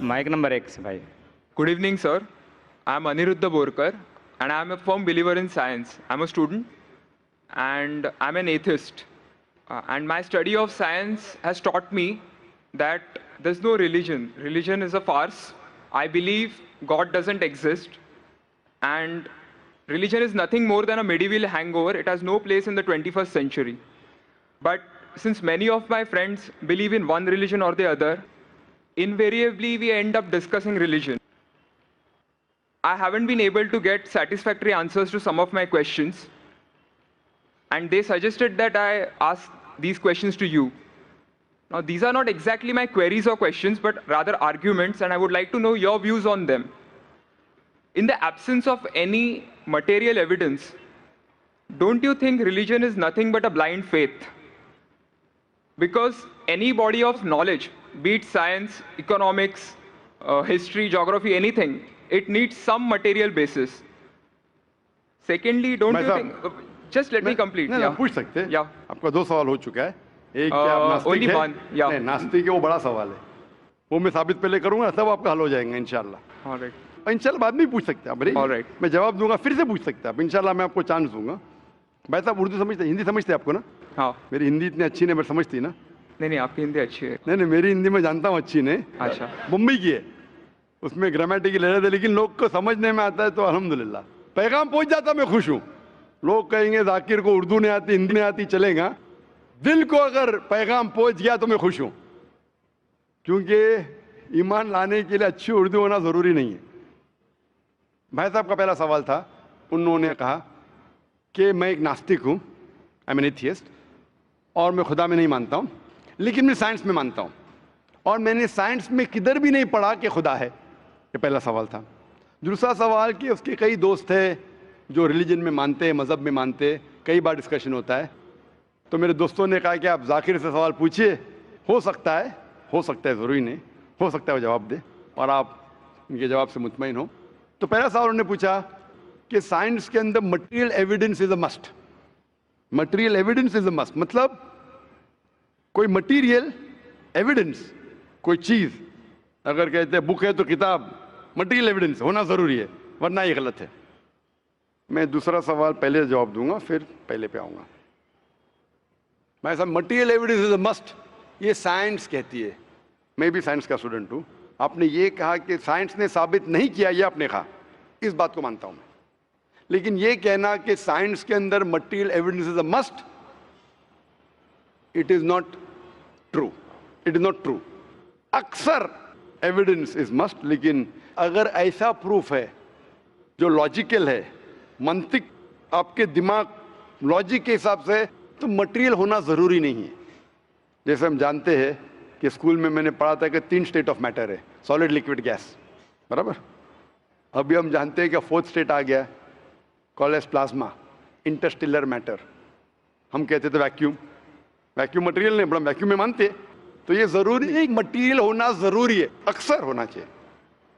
Mic number 1 से भाई। Good evening, sir. I'm Aniruddha Borkar, and I'm a firm believer in science. I'm a student, and I'm an atheist. And my study of science has taught me that there's no religion. Religion is a farce. I believe God doesn't exist, and religion is nothing more than a medieval hangover. It has no place in the 21st century. But since many of my friends believe in one religion or the other, invariably we end up discussing religion. I haven't been able to get satisfactory answers to some of my questions, and they suggested that I ask these questions to you. Now, these are not exactly my queries or questions, but rather arguments, and I would like to know your views on them. In the absence of any material evidence, don't you think religion is nothing but a blind faith? Because any body of knowledge, be it science, economics, history, geography, anything, it needs some material basis. Secondly, don't you think... Just let me complete. नहीं, Yeah. पूछ सकते हैं। Yeah. आपका 2 सवाल हो चुका है। एक क्या आप नास्तिक only है? one, yeah. नहीं, नास्तिक है, वो बड़ा सवाल है। वो मैं साबित पहले करूंगा, तब आपका हल हो जाएगा इंशाल्लाह। All right. इंशाल्लाह बाद में भी पूछ सकते हैं आप। All right. मैं जवाब दूंगा, फिर से पूछ सकते हैं आप। इंशाल्लाह मैं आपको चांस दूंगा। भाई साहब उर्दू समझते, हिंदी समझते हैं आपको ना? हाँ। मेरी हिंदी इतनी अच्छी नहीं, मैं समझती ना? नहीं, आपकी हिंदी अच्छी है। नहीं, मेरी हिंदी मैं जानता हूँ अच्छी नहीं। अच्छा। मुंबई की है, उसमें ग्रामेटिकल एरर है, लेकिन लोग को समझने में आता है तो अल्हम्दुलिल्लाह। पैगाम पहुंच जाता, मैं खुश हूँ। लोग कहेंगे जाकिर को उर्दू नहीं आती, हिंदी नहीं आती, चलेगा। दिल को अगर पैगाम पहुंच गया तो मैं खुश हूँ, क्योंकि ईमान लाने के लिए अच्छी उर्दू होना जरूरी नहीं है। भाई साहब का पहला सवाल था, उन्होंने कहा कि मैं एक नास्तिक हूँ, आई एम एन एथियस्ट, और मैं खुदा में नहीं मानता हूँ, लेकिन मैं साइंस में मानता हूँ, और मैंने साइंस में किधर भी नहीं पढ़ा कि खुदा है। ये पहला सवाल था। दूसरा सवाल कि उसके कई दोस्त हैं जो रिलीजन में मानते हैं, मज़हब में मानते हैं, कई बार डिस्कशन होता है। तो मेरे दोस्तों ने कहा कि आप जाकिर से सवाल पूछिए, हो सकता है, ज़रूरी नहीं, हो सकता है वो जवाब दे और आप उनके जवाब से मुतमईन हो। तो पहला सवाल उन्होंने पूछा कि साइंस के अंदर material evidence is a must. Material evidence is a must मतलब कोई मटेरियल एविडेंस, कोई चीज़ अगर कहते हैं बुक है तो किताब, मटेरियल एविडेंस होना ज़रूरी है, वरना ये गलत है। मैं दूसरा सवाल पहले जवाब दूंगा, फिर पहले पे आऊँगा। मैं साहब material evidence is a must, ये साइंस कहती है। मैं भी साइंस का स्टूडेंट हूँ। आपने ये कहा कि साइंस ने साबित नहीं किया, ये आपने कहा, इस बात को मानता हूँ मैं। लेकिन ये कहना कि साइंस के अंदर material evidence is a must, it is not true, it is not true. अक्सर एविडेंस इज मस्ट, लेकिन अगर ऐसा प्रूफ है जो लॉजिकल है, मंतिक आपके दिमाग लॉजिक के हिसाब से, तो मटेरियल होना ज़रूरी नहीं है। जैसे हम जानते हैं कि स्कूल में मैंने पढ़ा था कि 3 स्टेट ऑफ मैटर है, सॉलिड, लिक्विड, गैस, बराबर। अभी हम जानते हैं कि 4th स्टेट आ गया, called as plasma, interstellar matter. हम कहते थे वैक्यूम, वैक्यूम मटेरियल नहीं, बड़ा वैक्यूम में मानते। तो ये ज़रूरी नहीं, मटेरियल होना ज़रूरी है, अक्सर होना चाहिए,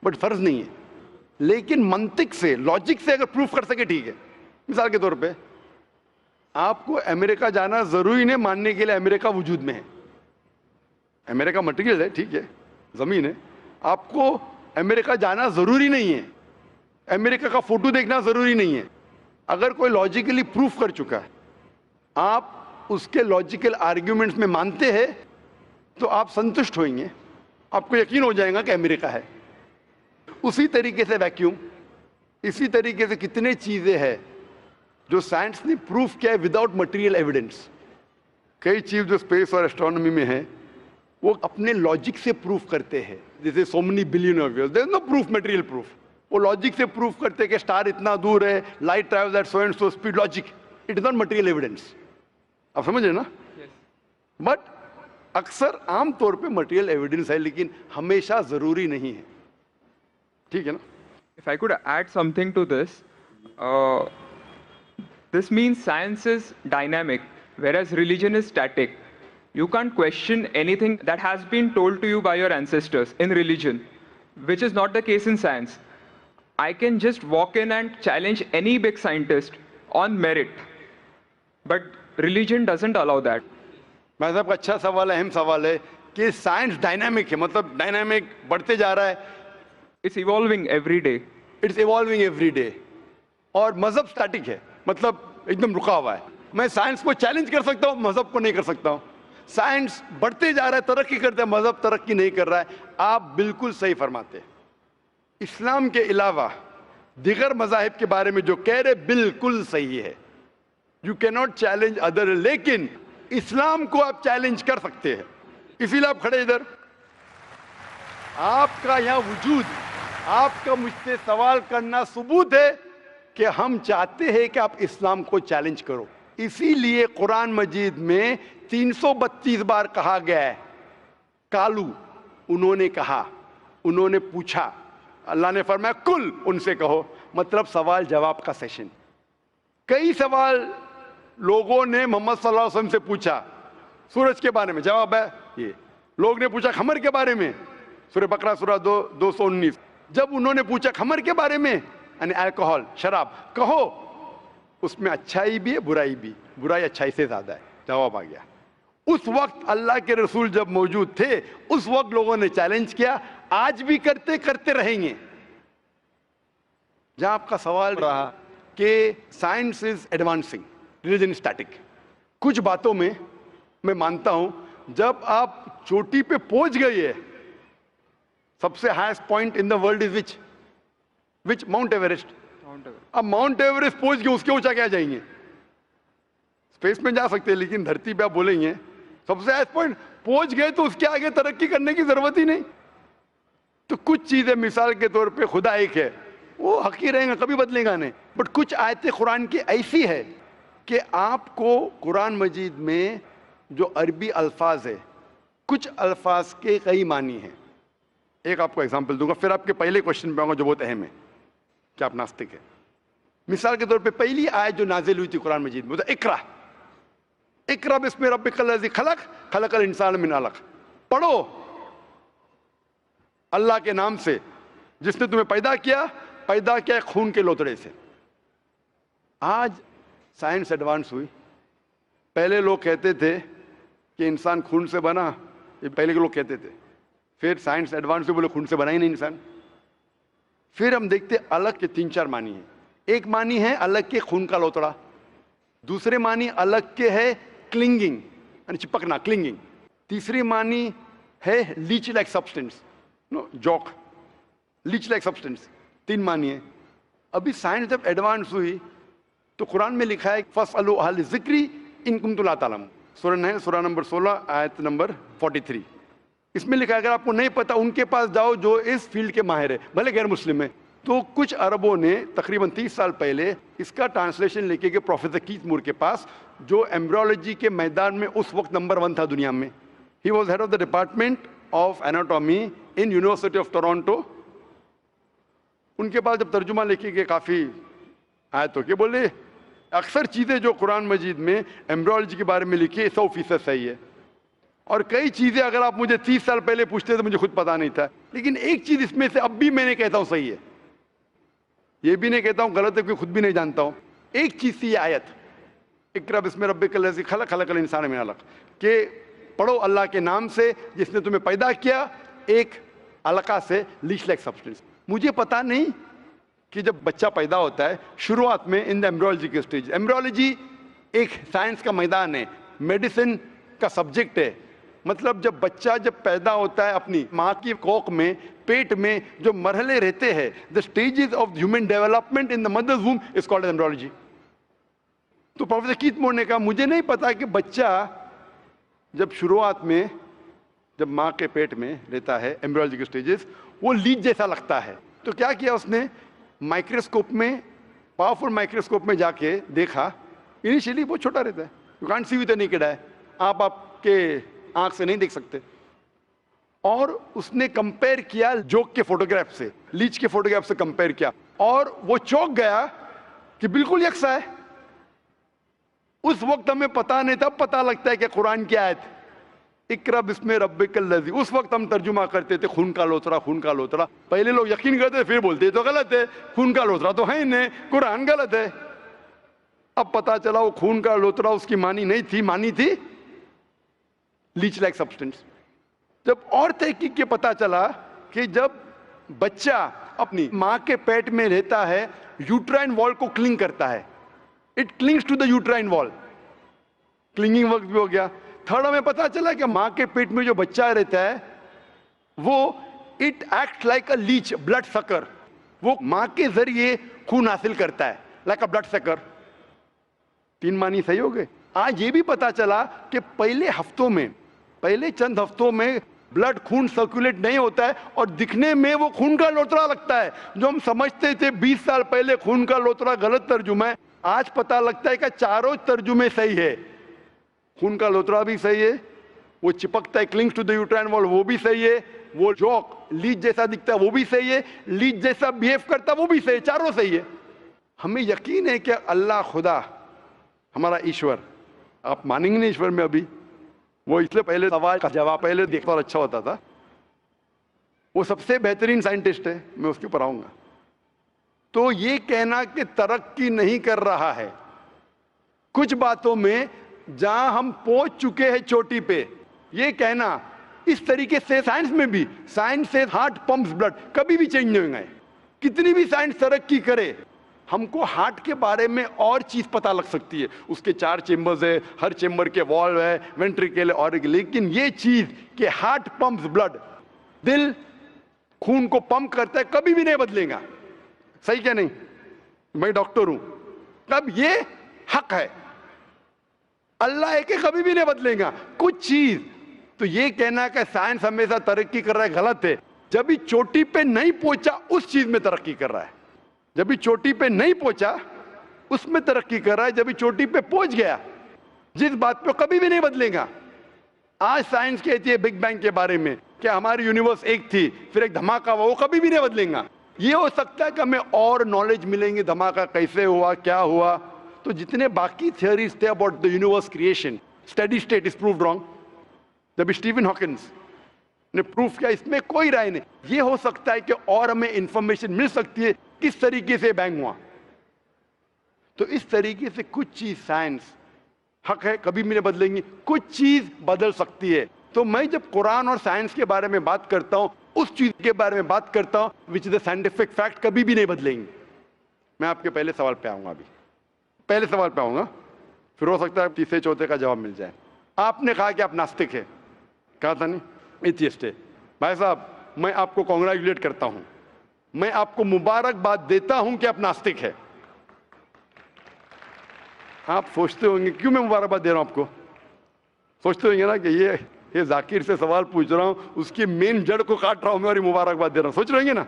बट फ़र्ज नहीं है। लेकिन मंतिक से, लॉजिक से अगर प्रूफ कर सके ठीक है। मिसाल के तौर पे आपको अमेरिका जाना ज़रूरी नहीं मानने के लिए अमेरिका वजूद में है। अमेरिका मटेरियल है, ठीक है, ज़मीन है। आपको अमेरिका जाना ज़रूरी नहीं है, अमेरिका का फोटो देखना ज़रूरी नहीं है। अगर कोई लॉजिकली प्रूफ कर चुका है, आप उसके लॉजिकल आर्ग्यूमेंट्स में मानते हैं, तो आप संतुष्ट होंगे, आपको यकीन हो जाएगा कि अमेरिका है। उसी तरीके से वैक्यूम, इसी तरीके से कितने चीज़ें हैं जो साइंस ने प्रूफ किया है विदाउट मटेरियल एविडेंस। कई चीज़ जो स्पेस और एस्ट्रोनॉमी में है, वो अपने लॉजिक से प्रूफ करते हैं। जैसे so many billion of years, there is no proof, material proof. वो लॉजिक से प्रूफ करते हैं कि स्टार इतना दूर है, light travels at so and so speed, logic, it is not material evidence. आप समझ रहे ना? बट अक्सर आमतौर पे मटेरियल एविडेंस है, लेकिन हमेशा ज़रूरी नहीं है। ठीक है ना? If I could add something to this, this means science is dynamic, whereas religion is static. You can't question anything that has been told to you by your ancestors in religion, which is not the case in science. I can just walk in and challenge any big scientist on merit, but religion doesn't allow that. मैं साहब का अच्छा सवाल है, अहम सवाल है कि साइंस डायनामिक है, मतलब डायनामिक बढ़ते जा रहा है, It's evolving every day. It's evolving every day, और मजहब स्टैटिक है, मतलब एकदम रुका हुआ है। मैं साइंस को चैलेंज कर सकता हूँ, मजहब को नहीं कर सकता हूँ। साइंस बढ़ते जा रहा है, तरक्की करते हैं, मजहब तरक्की नहीं कर रहा है। आप बिल्कुल सही फरमाते हैं। इस्लाम के अलावा दिगर मजाहिब के बारे में जो कह रहे बिल्कुल सही है। You can not challenge other, लेकिन इस्लाम को आप चैलेंज कर सकते हैं। इसीलिए आप खड़े इधर, आपका यहां वजूद, आपका मुझसे सवाल करना सबूत है कि हम चाहते हैं कि आप इस्लाम को चैलेंज करो। इसीलिए कुरान मजीद में 332 बार कहा गया है कालू, उन्होंने कहा, उन्होंने पूछा। अल्लाह ने फरमाया कुल, उनसे कहो, मतलब सवाल जवाब का सेशन। कई सवाल लोगों ने मोहम्मद सल्लल्लाहु अलैहि वसल्लम से पूछा, सूरज के बारे में जवाब है ये। लोग ने पूछा खमर के बारे में, सूरह बकरा सूरह 219। जब उन्होंने पूछा खमर के बारे में, यानी अल्कोहल, शराब, कहो उसमें अच्छाई भी है बुराई भी, बुराई अच्छाई से ज्यादा है, जवाब आ गया। उस वक्त अल्लाह के रसूल जब मौजूद थे, उस वक्त लोगों ने चैलेंज किया, आज भी करते रहेंगे। जहां आपका सवाल रहा कि science is advancing, religion is static, कुछ बातों में मैं मानता हूं, जब आप चोटी पे पहुंच गए है, सबसे highest point in the world is which mount Everest. अब माउंट एवरेस्ट पहुंच गए, उसके ऊंचा क्या जाएंगे? स्पेस में जा सकते हैं, लेकिन धरती पे आप बोलेंगे सबसे हाईएस्ट पॉइंट पहुंच गए, तो उसके आगे तरक्की करने की जरूरत ही नहीं। तो कुछ चीजें, मिसाल के तौर पे खुदा एक है, वो हक ही रहेगा, कभी बदलेगा नहीं। बट कुछ आयतें कुरान की ऐसी है कि आपको कुरान मजीद में जो अरबी अल्फाज है, कुछ अल्फाज के कई मानी हैं। एक आपको एग्जांपल दूंगा, फिर आपके पहले क्वेश्चन पे आऊंगा जो बहुत अहम है कि आप नास्तिक है। मिसाल के तौर पे पहली आयत जो नाजिल हुई थी कुरान मजीद में, इकरा इकरा बिस्मि रब्बिकल लज़ी खलक खलकल इंसान मिन अलक। पढ़ो अल्लाह के नाम से जिसने तुम्हें पैदा किया खून के लोतड़े से। आज साइंस एडवांस हुई। पहले लोग कहते थे कि इंसान खून से बना, ये पहले के लोग कहते थे। फिर साइंस एडवांस हुई, बोले खून से बना ही नहीं इंसान। फिर हम देखते अलग के 3-4 मानी है। एक मानी है अलग के खून का लोतड़ा, दूसरे मानी अलग के है क्लिंगिंग, यानी चिपकना, क्लिंगिंग। तीसरी मानी है leech like substance, no joke, leech like substance. 3 मानी है। अभी साइंस जब एडवांस हुई तो कुरान में लिखा है फस्अलू अहल ज़िक्री इन कुंतुम ला तालमून, सूरह नंबर 16 आयत नंबर 43। इसमें लिखा है अगर आपको नहीं पता उनके पास जाओ जो इस फील्ड के माहिर है, भले गैर मुस्लिम है। तो कुछ अरबों ने तकरीबन 30 साल पहले इसका ट्रांसलेशन लेके गए प्रोफेसर कीथ मूर के पास, जो एम्ब्रियोलॉजी के मैदान में उस वक्त नंबर 1 था दुनिया में। He was head of the department of anatomy in university of Toronto. उनके पास जब तर्जुमा लेके गए काफ़ी आयतों के, बोले अक्सर चीज़ें जो कुरान मजीद में एम्ब्रियोलॉजी के बारे में लिखी है 100% सही है, और कई चीज़ें अगर आप मुझे 30 साल पहले पूछते तो मुझे खुद पता नहीं था, लेकिन एक चीज़ इसमें से अब भी मैंने कहता हूँ सही है। ये भी नहीं कहता हूँ गलत है, क्योंकि खुद भी नहीं जानता हूँ। एक चीज़ थी ये आयत, इक़रा बिस्मि रब्बिकल लज़ी खलक खलकल इंसान मिन अलक, के पढ़ो अल्लाह के नाम से जिसने तुम्हें पैदा किया एक अलका से, लीच लाइक सब्सटेंस। मुझे पता नहीं कि जब बच्चा पैदा होता है शुरुआत में इन द एम्ब्रियोलॉजी के स्टेज, एम्ब्रियोलॉजी एक साइंस का मैदान है, मेडिसिन का सब्जेक्ट है। मतलब जब बच्चा जब पैदा होता है अपनी माँ की कोख में, पेट में जो मरहले रहते हैं, the stages of human development in the mother's womb is called embryology. तो प्रोफेसर कीथ मूर ने कहा मुझे नहीं पता कि बच्चा जब शुरुआत में जब माँ के पेट में रहता है, एम्ब्रियोलॉजी के स्टेजेस, वो लीच जैसा लगता है। तो क्या किया उसने, माइक्रोस्कोप में, पावरफुल माइक्रोस्कोप में जाके देखा। इनिशियली बहुत छोटा रहता है, you can't see with the naked eye, आप आपके आंख से नहीं देख सकते। और उसने कंपेयर किया जोक के फोटोग्राफ से, लीच के फोटोग्राफ से कंपेयर किया, और वो चौंक गया कि बिल्कुल यकसा है। उस वक्त हमें पता नहीं था, पता लगता है कि कुरान की आयत इक़रा बिस्मि रब्बिकल लज़ी, उस वक्त हम तर्जुमा करते थे खून का लोतरा, खून का लोतरा। पहले लोग यकीन करते फिर बोलते तो गलत है, खून का लोतरा तो है ही नहीं, कुरान गलत है। अब पता चला वो खून का लोतरा उसकी मानी नहीं थी, मानी थी लीच लाइक सब्सटेंस। जब और तहकीक के पता चला कि जब बच्चा अपनी माँ के पेट में रहता है, यूट्राइन वॉल को क्लिंग करता है, it clings to the uterine wall, clinging work भी हो गया। थर्ड हमें पता चला कि माँ के पेट में जो बच्चा रहता है वो it act like a leech, blood sucker, वो माँ के जरिए खून हासिल करता है, लाइक अ ब्लड सकर। 3 मानी सही हो गए। आज ये भी पता चला कि पहले चंद हफ्तों में ब्लड खून सर्कुलेट नहीं होता है और दिखने में वो खून का लोतरा लगता है। जो हम समझते थे 20 साल पहले खून का लोतरा गलत तर्जुमा है, आज पता लगता है कि चारों तर्जुमे सही है। खून का लोतरा भी सही है, वो चिपकता है, clings to the uterine wall, वो भी सही है, वो जॉक लीच जैसा दिखता है वो भी सही है, लीच जैसा बिहेव करता है वो भी सही है, चारों सही है। हमें यकीन है कि अल्लाह खुदा हमारा ईश्वर, आप मानेंगे नहीं ईश्वर में अभी, वो इसलिए पहले सवाल का जवाब पहले देखता और अच्छा होता था। वो सबसे बेहतरीन साइंटिस्ट है, मैं उसके ऊपर आऊंगा। तो ये कहना कि तरक्की नहीं कर रहा है, कुछ बातों में जहां हम पहुंच चुके हैं चोटी पे, ये कहना इस तरीके से साइंस में भी, साइंस से हार्ट पंप्स ब्लड, कभी भी चेंज नहीं होंगे। कितनी भी साइंस तरक्की करे, हमको हार्ट के बारे में और चीज पता लग सकती है, उसके 4 चेंबर्स है, हर चेंबर के वॉल्व है, वेंट्रिकल है और, लेकिन ये चीज कि हार्ट पंप्स ब्लड, दिल खून को पंप करता है, कभी भी नहीं बदलेगा। सही क्या नहीं? मैं डॉक्टर हूं, कब ये हक है, अल्लाह है कि कभी भी नहीं बदलेगा कुछ चीज। तो ये कहना कि साइंस हमेशा तरक्की कर रहा है, गलत है। जब भी चोटी पे नहीं पहुंचा उस चीज में तरक्की कर रहा है, जब भी चोटी पे नहीं पहुंचा उसमें तरक्की कर रहा है, जब भी चोटी पे पहुंच गया जिस बात पे कभी भी नहीं बदलेगा। आज साइंस कहती है बिग बैंग के बारे में कि हमारी यूनिवर्स एक थी फिर एक धमाका हुआ, वो कभी भी नहीं बदलेगा। ये हो सकता है कि हमें और नॉलेज मिलेंगे, धमाका कैसे हुआ, क्या हुआ। तो जितने बाकी थियरीज थे about the universe creation, steady state is proved wrong. जब स्टीवन हॉकिंस ने प्रूफ किया, इसमें कोई राय नहीं। ये हो सकता है कि और हमें इंफॉर्मेशन मिल सकती है किस तरीके से बैंग हुआ। तो इस तरीके से कुछ चीज साइंस हक है, कभी भी नहीं बदलेंगी, कुछ चीज बदल सकती है। तो मैं जब कुरान और साइंस के बारे में बात करता हूं, उस चीज के बारे में बात करता हूं which is the scientific fact, कभी भी नहीं बदलेंगी। मैं आपके पहले सवाल पे आऊंगा, अभी पहले सवाल पे आऊंगा, फिर हो सकता है तीसरे चौथे का जवाब मिल जाए। आपने कहा कि आप नास्तिक है, कहा था नहीं, एथियस्ट है। भाई साहब, मैं आपको कॉन्ग्रेचुलेट करता हूं, मैं आपको मुबारकबाद देता हूं कि आप नास्तिक है। आप सोचते होंगे क्यों मैं मुबारकबाद दे रहा हूं आपको, सोचते होंगे ना कि ये जाकिर से सवाल पूछ रहा हूं, उसकी मेन जड़ को काट रहा हूं मैं और मुबारकबाद दे रहा हूं। सोच रहे ना,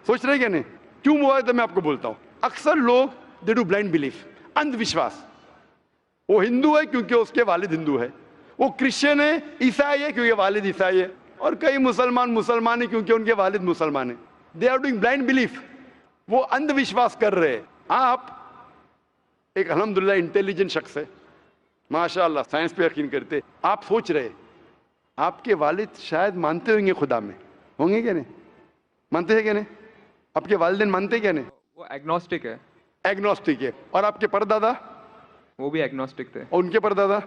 सोच रहे नहीं? क्यों मुबारक मैं आपको बोलता हूं। अक्सर लोग दे डू ब्लाइंड बिलीफ, अंधविश्वास। वो हिंदू है क्योंकि उसके वालिद हिंदू है, वो क्रिश्चियन है, ईसाई है क्योंकि वालिद ईसाई है, और कई मुसलमान है क्योंकि उनके वालिद मुसलमान है। They are doing blind belief, वो अंधविश्वास कर रहे हैं। आप एक अल्हम्दुलिल्लाह इंटेलिजेंट शख्स है, माशाअल्लाह, साइंस पे यकीन करते। आप सोच रहे आपके वालिद शायद मानते होंगे खुदा में, होंगे क्या नहीं? मानते हैं क्या नहीं? आपके वालिदैन मानते क्या नहीं? वो एग्नोस्टिक है। एग्नोस्टिक है। और आपके परदादा? वो भी एग्नोस्टिक थे। और उनके परदादा?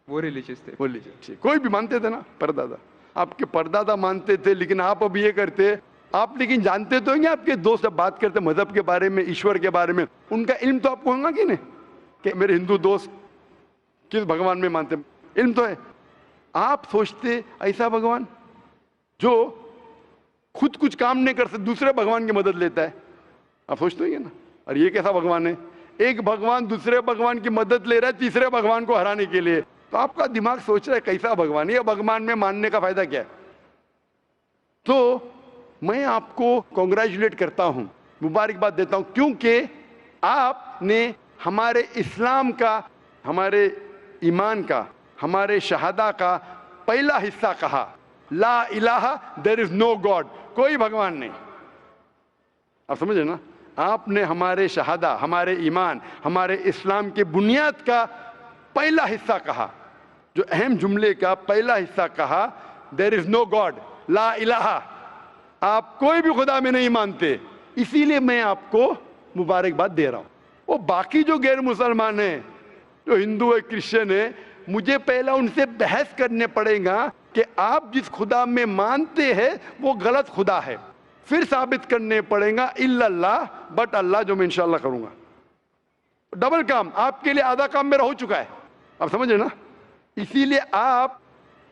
वो रिलीजियस थे। वो रिलीजियस, कोई भी मानते थे ना परदादा। आपके परदादा मानते थे, लेकिन आप अब ये करते, आप लेकिन जानते तो होंगे, आपके दोस्त जब बात करते मजहब के बारे में, ईश्वर के बारे में, उनका इल्म तो आपको होगा कि नहीं, कि मेरे हिंदू दोस्त किस भगवान में मानते, इल्म तो है। आप सोचते ऐसा भगवान जो खुद कुछ काम नहीं कर सकते, दूसरे भगवान की मदद लेता है, आप सोचते होंगे ना, और ये कैसा भगवान है? एक भगवान दूसरे भगवान की मदद ले रहा है तीसरे भगवान को हराने के लिए। तो आपका दिमाग सोच रहा है कैसा भगवान, ये भगवान में मानने का फायदा क्या है? तो मैं आपको कॉन्ग्रेचुलेट करता हूं, मुबारकबाद देता हूं, क्योंकि आपने हमारे इस्लाम का, हमारे ईमान का, हमारे शहादा का पहला हिस्सा कहा, ला इलाहा, देयर इज नो गॉड, कोई भगवान नहीं। आप समझे ना? आपने हमारे शहादा, हमारे ईमान, हमारे इस्लाम के बुनियाद का पहला हिस्सा कहा, जो अहम जुमले का पहला हिस्सा कहा, देयर इज नो गॉड, ला इलाहा, आप कोई भी खुदा में नहीं मानते, इसीलिए मैं आपको मुबारकबाद दे रहा हूं। वो बाकी जो गैर मुसलमान है, जो हिंदू है, क्रिश्चियन है, मुझे पहला उनसे बहस करने पड़ेगा कि आप जिस खुदा में मानते हैं वो गलत खुदा है, फिर साबित करने पड़ेगा इल्लल्लाह, बट अल्लाह जो मैं इंशाल्लाह करूंगा। डबल काम, आपके लिए आधा काम मेरा हो चुका है, आप समझ रहे ना। इसीलिए आप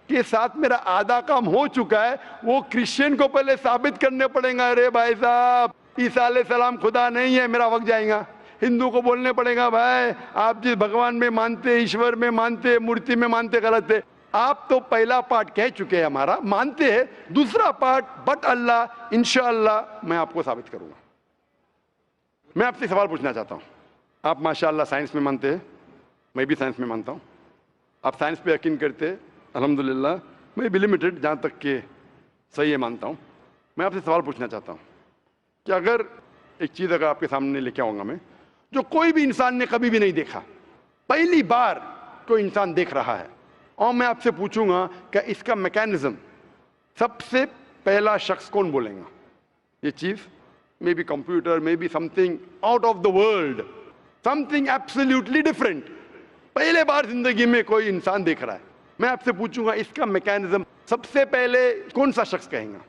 के साथ मेरा आधा काम हो चुका है, वो क्रिश्चियन को पहले साबित करने पड़ेगा, अरे भाई साहब ईसा अलैहिस्सलाम खुदा नहीं है, मेरा वक्त जाएगा। हिंदू को बोलने पड़ेगा, भाई आप जिस भगवान में मानते, ईश्वर में मानते, मूर्ति में मानते, गलत है। आप तो पहला पार्ट कह चुके हैं हमारा, मानते हैं। दूसरा पार्ट बट अल्लाह, इंशाअल्लाह मैं आपको साबित करूंगा। मैं आपसे सवाल पूछना चाहता हूं, आप माशाअल्लाह साइंस में मानते हैं, मैं भी साइंस में मानता हूं। आप साइंस पे यकीन करते हैं, अल्हम्दुलिल्लाह। मैं भी लिमिटेड, जहां तक के सही है मानता हूं। मैं आपसे सवाल पूछना चाहता हूं कि अगर एक चीज अगर आपके सामने लेके आऊंगा मैं, जो कोई भी इंसान ने कभी भी नहीं देखा, पहली बार कोई इंसान देख रहा है, और मैं आपसे पूछूंगा कि इसका मैकेनिज्म, सबसे पहला शख्स कौन बोलेगा? ये चीज may be computer, may be something out of the world, something absolutely different, पहले बार जिंदगी में कोई इंसान देख रहा है। मैं आपसे पूछूंगा इसका मैकेनिज्म सबसे पहले कौन सा शख्स कहेगा?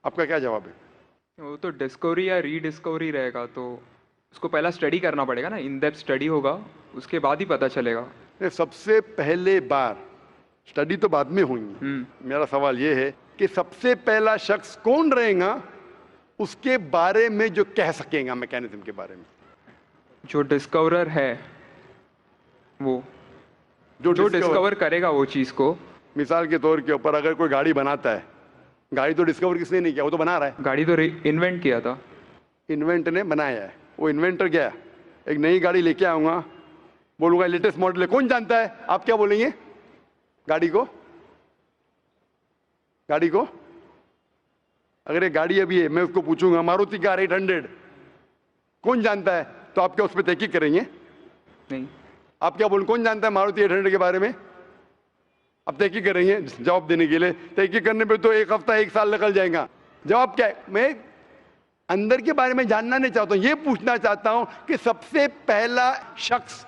आपका क्या जवाब है? वो तो डिस्कवरी या रीडिस्कवरी रहेगा, तो उसको पहला स्टडी करना पड़ेगा ना, इन डेप्थ स्टडी होगा, उसके बाद ही पता चलेगा। सबसे पहले बार, स्टडी तो बाद में हुई। मेरा सवाल ये है कि सबसे पहला शख्स कौन रहेगा उसके बारे में जो कह सकेगा, मैकेनिज्म के बारे में? जो डिस्कवरर है, वो जो डिस्कवर करेगा वो चीज को। मिसाल के तौर के ऊपर अगर कोई गाड़ी बनाता है, गाड़ी तो डिस्कवर किसने नहीं किया, वो तो बना रहा है। गाड़ी तो इन्वेंट किया था, इन्वेंट ने बनाया है। वो इन्वेंटर गया, एक नई गाड़ी लेके आऊंगा, बोलूंगा लेटेस्ट मॉडल है, कौन जानता है? आप क्या बोलेंगे? गाड़ी को, गाड़ी को अगर ये गाड़ी अभी है, मैं उसको पूछूंगा मारुति कार 800 कौन जानता है, तो आप क्या उस पर तहकीक करेंगे? नहीं। आप क्या बोल, कौन जानता है मारुति 800 के बारे में? अब तहकीक करेंगे जवाब देने के लिए। तहकीक करने पे तो एक हफ्ता, एक साल निकल जाएगा। जवाब क्या है? मैं अंदर के बारे में जानना नहीं चाहता हूं, ये पूछना चाहता हूं कि सबसे पहला शख्स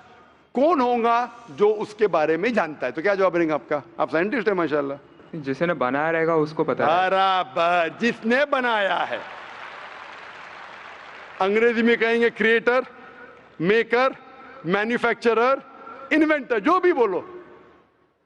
कौन होगा जो उसके बारे में जानता है। तो क्या जवाब रहेगा आपका? आप साइंटिस्ट है माशाल्लाह। जिसने बनाया रहेगा उसको पता है। बराबर, जिसने बनाया है। अंग्रेजी में कहेंगे क्रिएटर, मेकर, मैन्युफैक्चरर, इन्वेंटर, जो भी बोलो,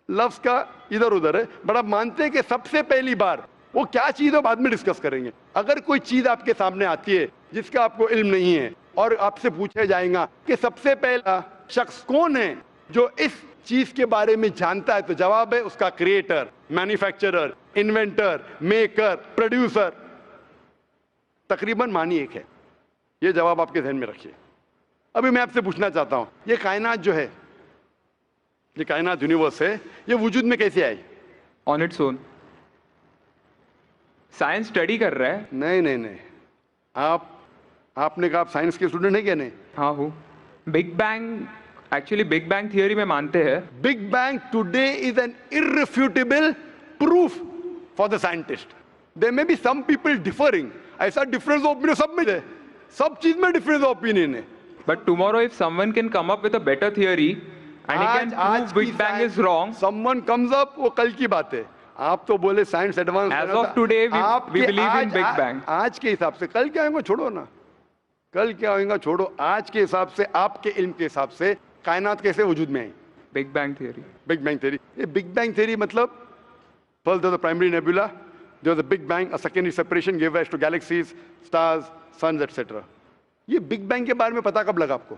लफ्ज का इधर उधर है। बड़ा मानते हैं कि सबसे पहली बार वो क्या चीज है बाद में डिस्कस करेंगे। अगर कोई चीज आपके सामने आती है जिसका आपको इल्म नहीं है और आपसे पूछा जाएगा कि सबसे पहला शख्स कौन है जो इस चीज के बारे में जानता है, तो जवाब है उसका creator, manufacturer, inventor, maker, producer. तकरीबन मानी एक है। ये जवाब आपके ध्यान में रखिए। अभी मैं आपसे पूछना चाहता हूं, ये कायनात जो है, ये कायनात यूनिवर्स है, ये वजूद में कैसे आई? On its own. Science study कर रहा है। नहीं नहीं नहीं, आपने कहा आप साइंस के स्टूडेंट है क्या? नहीं। हाँ हूँ। Big bang, actually big bang theory में मानते हैं। Big bang today is an irrefutable proof for the scientist. There may be some people differing, ऐसा डिफरेंस ऑफ ओपिनियन सब में है, सब चीज में डिफरेंस ऑफ ओपिनियन है। But tomorrow if someone can come up with a better theory and he can prove big bang is wrong, someone comes up, वो कल की बात है। आप तो बोले science advance, as of today we believe in big bang. आज के हिसाब से, कल क्या होगा छोड़ो ना, कल क्या होगा छोड़ो, आज के हिसाब से, आपके इल्म के हिसाब से कायनात कैसे वजूद में आई? Big bang theory. Big bang theory. ये बिग बैंग थियरी मतलब first there was the primary nebula, there was a big bang, a secondary separation give rise to galaxies, stars, suns etcetera. ये बिग बैंग के बारे में पता कब लगा आपको?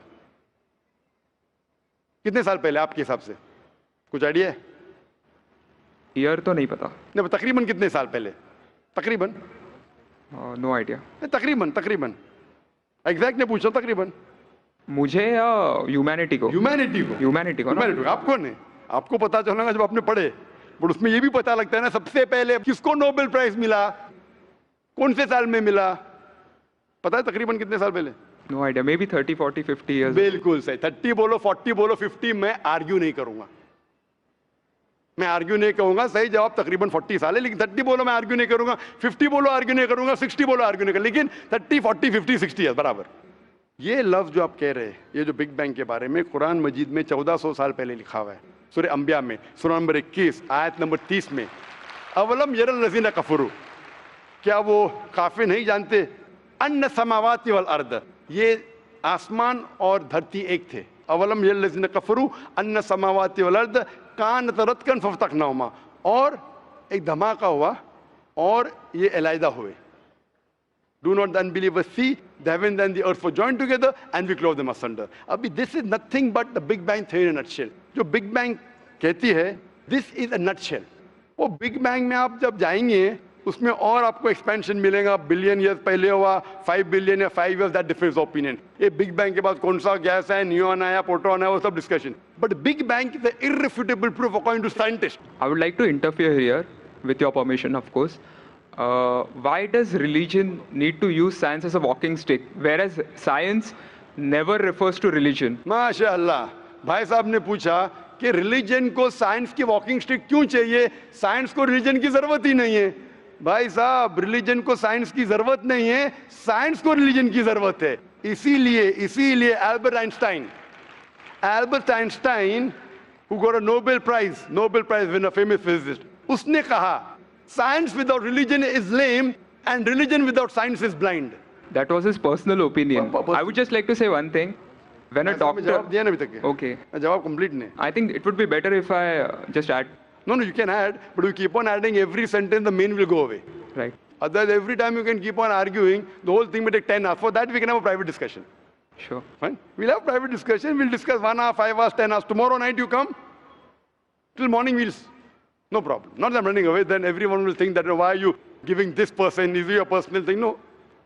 कितने साल पहले आपके हिसाब से? कुछ आइडिया है? ईयर तो नहीं पता। नहीं, तकरीबन कितने साल पहले? तकरीबन नो आइडिया। तकरीबन तकरीबन एग्जैक्ट ने पूछा, तकरीबन। मुझे या ह्यूमैनिटी को? ह्यूमैनिटी को। ह्यूमैनिटी को ना? आपको नहीं, आपको पता चलेगा जब आपने पढ़े। बट उसमें ये भी पता लगता है ना, सबसे पहले किसको नोबेल प्राइज मिला, कौन से साल में मिला, पता है तकरीबन कितने साल पहले? No idea, maybe 30, 40, 50 years. बिल्कुल सही। 30 बोलो, 40 बोलो, 50, मैं आर्ग्यू नहीं करूंगा, मैं आर्ग्यू नहीं कहूंगा। सही जवाब तकरीबन 40 साल है, लेकिन 30 बोलो मैं आर्ग्यू नहीं करूंगा, 50 बोलो आर्ग्यू नहीं करूंगा, 60 बोलो आर्ग्यू नहीं करूंगा, लेकिन 30, 40, 50, 60 है बराबर। ये लफ्ज जो आप कह रहे हैं, ये जो बिग बैंग के बारे में कुरान मजीद में 1400 साल पहले लिखा हुआ है। सूरह अंबिया में सूरह नंबर 21 आयत नंबर 30 में, अवलम यरल लज़ीना कफरू, क्या वो काफिर नहीं जानते, अन्ना समावाति वल अर्द, ये आसमान और धरती एक थे। अवलम यरल लज़ीना कफरू अन्ना समावाति वल अर्द कानत रतकन फफ्तकनाहुमा, और एक धमाका हुआ और ये अलहदा हुए। Do not the unbelievers see the heavens and the earth were joined together and we clove them asunder. अभी this is nothing but the Big Bang theory in a nutshell. जो Big Bang कहती है this is a nutshell. वो Big Bang में आप जब जाएंगे उसमें और आपको एक्सपेंशन मिलेगा, बिलियन ईयर्स पहले हुआ, 5 बिलियन या 5 ईयर्स, दैट डिफरेंस ओपिनियन। ये बिग बैंग के बाद कौन सा गैस है, न्यूट्रॉन आया, प्रोटॉन है, वो सब discussion, but big bang is the irrefutable proof according to scientist. I would like to interfere here, with your permission, of course. Why does religion need to use science as a walking stick, whereas science never refers to religion? माशाअल्लाह, भाई साहब ने पूछा कि religion को science की walking stick क्यों चाहिए, साइंस को रिलीजन की जरूरत ही नहीं है। भाई साहब, रिलीजन को साइंस की जरूरत नहीं है, साइंस को रिलीजन की जरूरत है। इसीलिए Albert Einstein who got a Nobel Prize winner, famous physicist, उसने कहा science without religion is lame and religion without science is blind. That was his personal opinion. I would just like to say one thing. When a doctor... जवाब दिया ना अभी तक। Okay. जवाब complete नहीं। I think it would be better if I just add. No, you can add, but you keep on adding every sentence, the main will go away. Right. Otherwise, every time you can keep on arguing, the whole thing will take 10 hours. For that, we can have a private discussion. Sure. Fine? We'll have private discussion. We'll discuss 1 hour, 5 hours, 10 hours. Tomorrow night you come. Till morning no problem. Not that I'm running away. Then everyone will think that, why are you giving this person? Is it your personal thing? No.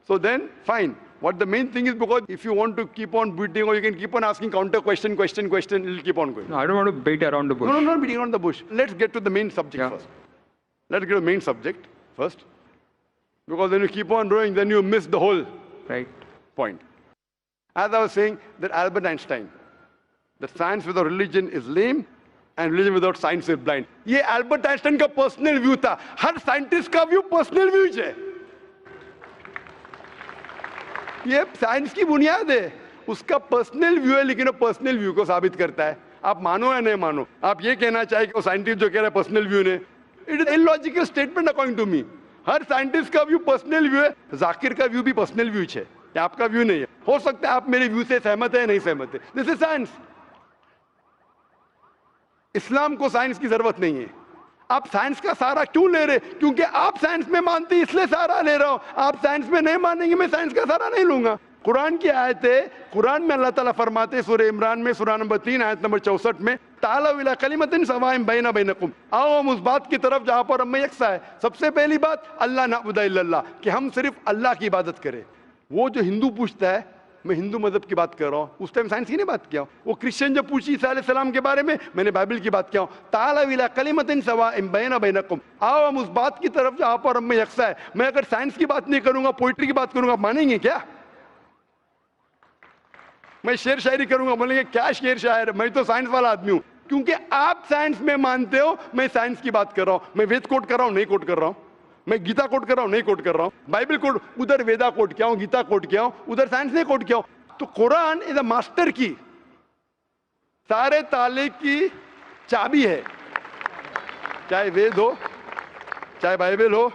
So then, fine. What the main thing is, because if you want to keep on beating, or you can keep on asking counter question, it'll keep on going. No, I don't want to beat around the bush. No, not beating around the bush. Let's get to the main subject first. Let's get to the main subject first. Because when you keep on rowing, then you miss the whole point. As I was saying, that Albert Einstein, that science without religion is lame and religion without science is blind. ये Albert Einstein का personal view था. हर scientist का view personal view है. ये science की बुनियाद है, उसका पर्सनल व्यू है, लेकिन वो पर्सनल व्यू को साबित करता है। आप मानो या नहीं मानो, आप ये कहना चाहे कि वो साइंटिस्ट जो कह रहा है पर्सनल व्यू ने, it is illogical statement according to me. हर साइंटिस्ट का व्यू पर्सनल व्यू है, जाकिर का व्यू भी पर्सनल व्यू है, आपका व्यू नहीं है। हो सकता है आप मेरे व्यू से सहमत है, नहीं सहमत है, दिस इज साइंस। इस्लाम को साइंस की जरूरत नहीं है। आप साइंस का सहारा क्यों ले रहे? क्योंकि आप साइंस में मानते हैं, इसलिए सहारा ले रहा हूं। आप साइंस में नहीं मानेंगे, मैं साइंस का सहारा नहीं लूंगा। कुरान की आयत है, कुरान में अल्लाह ताला फरमाते हैं सूरह इमरान में सूरह नंबर 3 आयत नंबर 64 में, तालू इला कलिमतिन सवाइन बैना बैनकुम, आओ हम उस बात की तरफ जहां पर हम यकसा है। सबसे पहली बात, अल्लाह नअबुदा इल्लल्लाह, कि हम सिर्फ अल्लाह की इबादत करें। वो जो हिंदू पूछता है, मैं हिंदू मजहब की बात कर रहा हूँ, उस टाइम साइंस की नहीं बात किया। वो क्रिश्चियन जो पूछी ईसा अलैहिस्सलाम के बारे में, मैंने बाइबल की बात किया। ताला इला कलिमतिन सवाइन बैना बैनकुम, आओ हम उस बात की तरफ जहां पर हम यकसा है। मैं अगर साइंस की बात नहीं करूंगा, पोइट्री की बात करूंगा, मानेंगे क्या? मैं शेर शायरी करूंगा, बोलेंगे क्या शेर शायर, मैं तो साइंस वाला आदमी हूं। क्योंकि आप साइंस में मानते हो, मैं साइंस की बात कर रहा हूं। मैं वेद कोट कर रहा हूं, नहीं कोट कर रहा हूं। मैं गीता कोट कर रहा हूं, नहीं कोट कर रहा हूं। बाइबल कोट, उधर वेदा कोट किया हूं, गीता कोट किया हूं, उधर साइंस नहीं कोट किया हूं। तो कुरान इज अ मास्टर की, सारे ताले की चाबी है। चाहे वेद हो, चाहे बाइबल हो,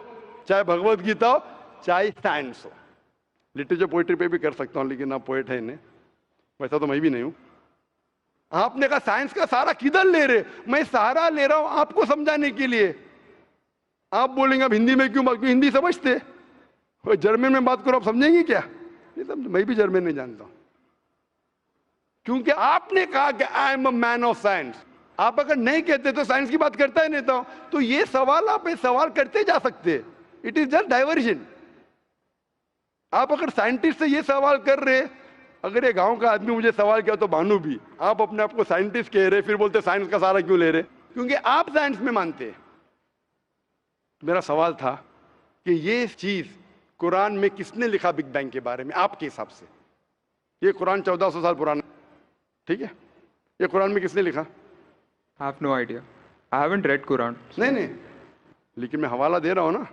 चाहे भगवत गीता हो, चाहे साइंस हो। लिटरेचर पोइट्री पे भी कर सकता हूं, लेकिन आप पोएट है नहीं, वैसा तो मैं भी नहीं हूं। आपने कहा साइंस का सहारा किधर ले रहे? मैं सहारा ले रहा हूं आपको समझाने के लिए। आप बोलेंगे अब हिंदी में क्यों बात, क्यों हिंदी समझते? जर्मन में बात करो, आप समझेंगे क्या? नहीं समझ, मैं भी जर्मन नहीं जानता हूं। क्योंकि आपने कहा कि I am a man of science. आप अगर नहीं कहते तो साइंस की बात करता ही नहीं था। तो ये सवाल आप सवाल करते जा सकते, इट इज जस्ट डाइवर्जन। आप अगर साइंटिस्ट से ये सवाल कर रहे, अगर ये गांव का आदमी मुझे सवाल किया तो भानु भी, आप अपने आप को साइंटिस्ट कह रहे, फिर बोलते साइंस का सहारा क्यों ले रहे? क्योंकि आप साइंस में मानते हैं। मेरा सवाल था कि ये चीज कुरान में किसने लिखा बिग बैंग के बारे में आपके हिसाब से? ये कुरान 1400 साल पुराना, ठीक है? ये कुरान में किसने लिखा? I have no idea. I haven't read Quran. नहीं, लेकिन मैं हवाला दे रहा हूं ना,